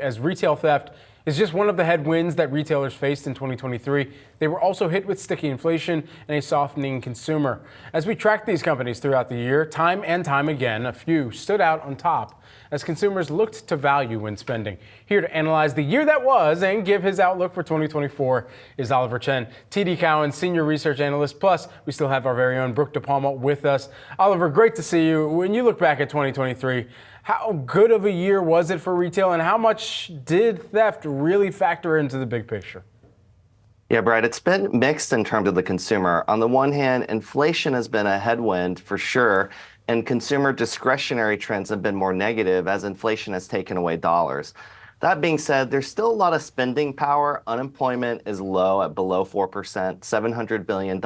as retail theft is just one of the headwinds that retailers faced in 2023. They were also hit with sticky inflation and a softening consumer. As we tracked these companies throughout the year, time and time again, a few stood out on top as consumers looked to value when spending. Here to analyze the year that was and give his outlook for 2024 is Oliver Chen, TD Cowen Senior Research Analyst. Plus, we still have our very own Brooke DePalma with us. Oliver, great to see you. When you look back at 2023, how good of a year was it for retail, and how much did theft really factor into the big picture? Yeah, Brad, it's been mixed in terms of the consumer. On the one hand, inflation has been a headwind for sure, and consumer discretionary trends have been more negative as inflation has taken away dollars. That being said, there's still a lot of spending power. Unemployment is low at below 4%, $700 billion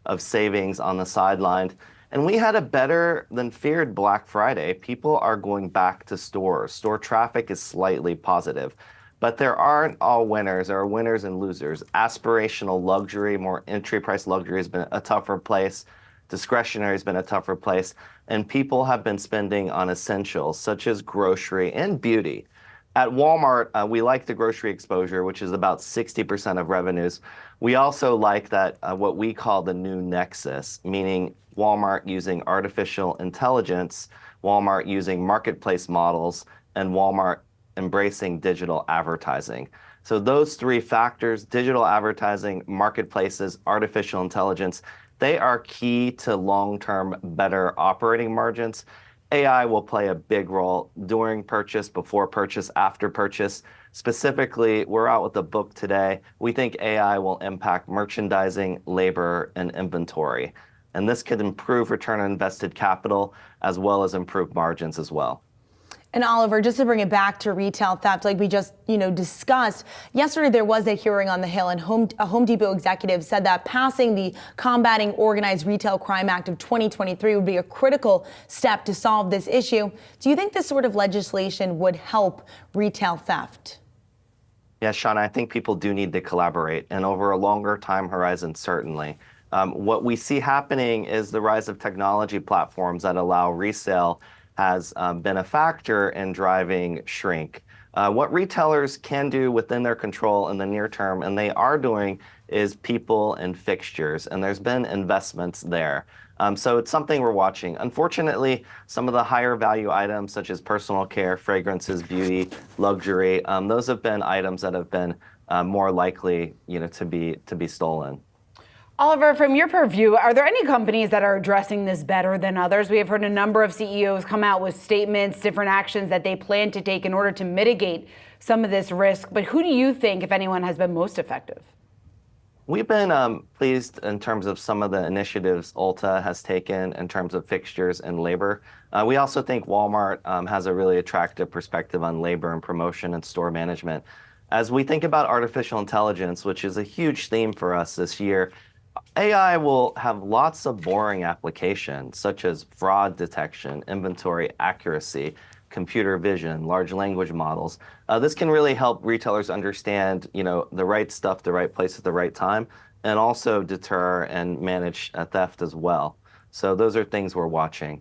of savings on the sideline. And we had a better than feared Black Friday. People are going back to stores. Store traffic is slightly positive. But there aren't all winners. There are winners and losers. Aspirational luxury, more entry price luxury has been a tougher place. Discretionary has been a tougher place. And people have been spending on essentials such as grocery and beauty. At Walmart, we like the grocery exposure, which is about 60% of revenues. We also like that what we call the new nexus, meaning Walmart using artificial intelligence, Walmart using marketplace models, and Walmart embracing digital advertising. So those three factors, digital advertising, marketplaces, artificial intelligence, they are key to long-term better operating margins. AI will play a big role during purchase, before purchase, after purchase. Specifically, we're out with a book today. We think AI will impact merchandising, labor, and inventory. And this could improve return on invested capital as well as improve margins as well. And Oliver, just to bring it back to retail theft, like we just discussed, yesterday there was a hearing on the Hill, and a Home Depot executive said that passing the Combating Organized Retail Crime Act of 2023 would be a critical step to solve this issue. Do you think this sort of legislation would help retail theft? Yeah, Sean, I think people do need to collaborate, and over a longer time horizon, certainly. What we see happening is the rise of technology platforms that allow resale has been a factor in driving shrink. What retailers can do within their control in the near term, and they are doing, is people and fixtures, and there's been investments there. So it's something we're watching. Unfortunately, some of the higher value items such as personal care, fragrances, beauty, luxury, those have been items that have been more likely to be stolen. Oliver, from your purview, are there any companies that are addressing this better than others? We have heard a number of CEOs come out with statements, different actions that they plan to take in order to mitigate some of this risk. But who do you think, if anyone, has been most effective? We've been pleased in terms of some of the initiatives Ulta has taken in terms of fixtures and labor. We also think Walmart has a really attractive perspective on labor and promotion and store management. As we think about artificial intelligence, which is a huge theme for us this year, AI will have lots of boring applications, such as fraud detection, inventory accuracy, computer vision, large language models. This can really help retailers understand, the right stuff, the right place at the right time, and also deter and manage theft as well. So those are things we're watching.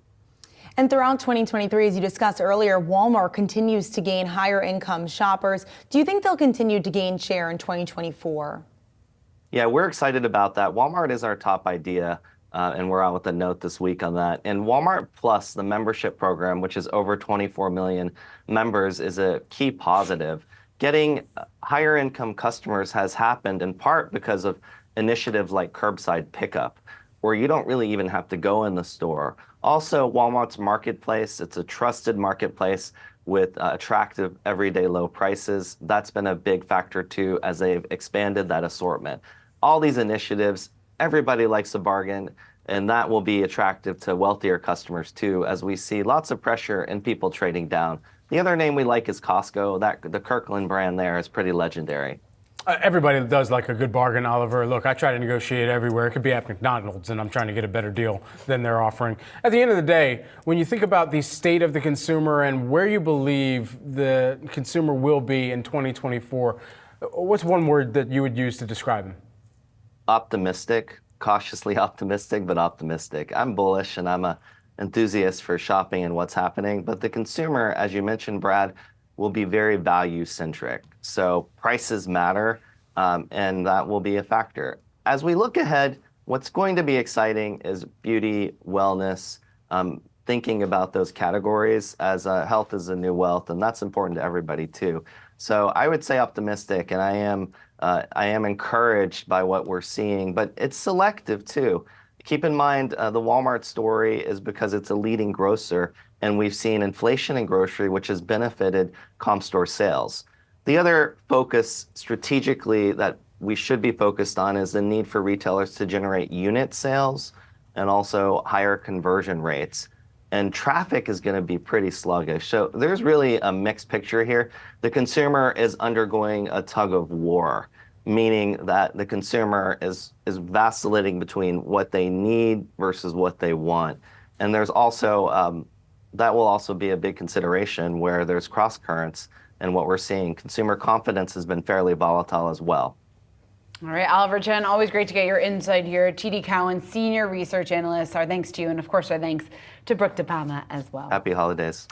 And throughout 2023, as you discussed earlier, Walmart continues to gain higher income shoppers. Do you think they'll continue to gain share in 2024? Yeah, we're excited about that. Walmart is our top idea, and we're out with a note this week on that. And Walmart Plus, the membership program, which is over 24 million members, is a key positive. Getting higher income customers has happened in part because of initiatives like curbside pickup, where you don't really even have to go in the store. Also, Walmart's marketplace, it's a trusted marketplace with attractive everyday low prices. That's been a big factor too, as they've expanded that assortment. All these initiatives, everybody likes a bargain, and that will be attractive to wealthier customers too, as we see lots of pressure in people trading down. The other name we like is Costco. The Kirkland brand there is pretty legendary. Everybody does like a good bargain, Oliver. Look, I try to negotiate everywhere. It could be at McDonald's, and I'm trying to get a better deal than they're offering. At the end of the day, when you think about the state of the consumer and where you believe the consumer will be in 2024, what's one word that you would use to describe them? Optimistic, cautiously optimistic, but optimistic. I'm bullish, and I'm an enthusiast for shopping and what's happening. But the consumer, as you mentioned, Brad, will be very value centric. So prices matter, and that will be a factor. As we look ahead, what's going to be exciting is beauty, wellness, thinking about those categories as health is a new wealth, and that's important to everybody too. So I would say optimistic, and I am encouraged by what we're seeing, but it's selective too. Keep in mind, the Walmart story is because it's a leading grocer, and we've seen inflation in grocery, which has benefited comp store sales. The other focus strategically that we should be focused on is the need for retailers to generate unit sales and also higher conversion rates. And traffic is going to be pretty sluggish. So there's really a mixed picture here. The consumer is undergoing a tug of war, meaning that the consumer is vacillating between what they need versus what they want. And there's also, that will also be a big consideration where there's cross currents. And what we're seeing, consumer confidence has been fairly volatile as well. All right, Oliver Chen, always great to get your insight here. TD Cowen Senior Research Analyst. Our thanks to you, and of course, our thanks to Brooke DePalma as well. Happy holidays.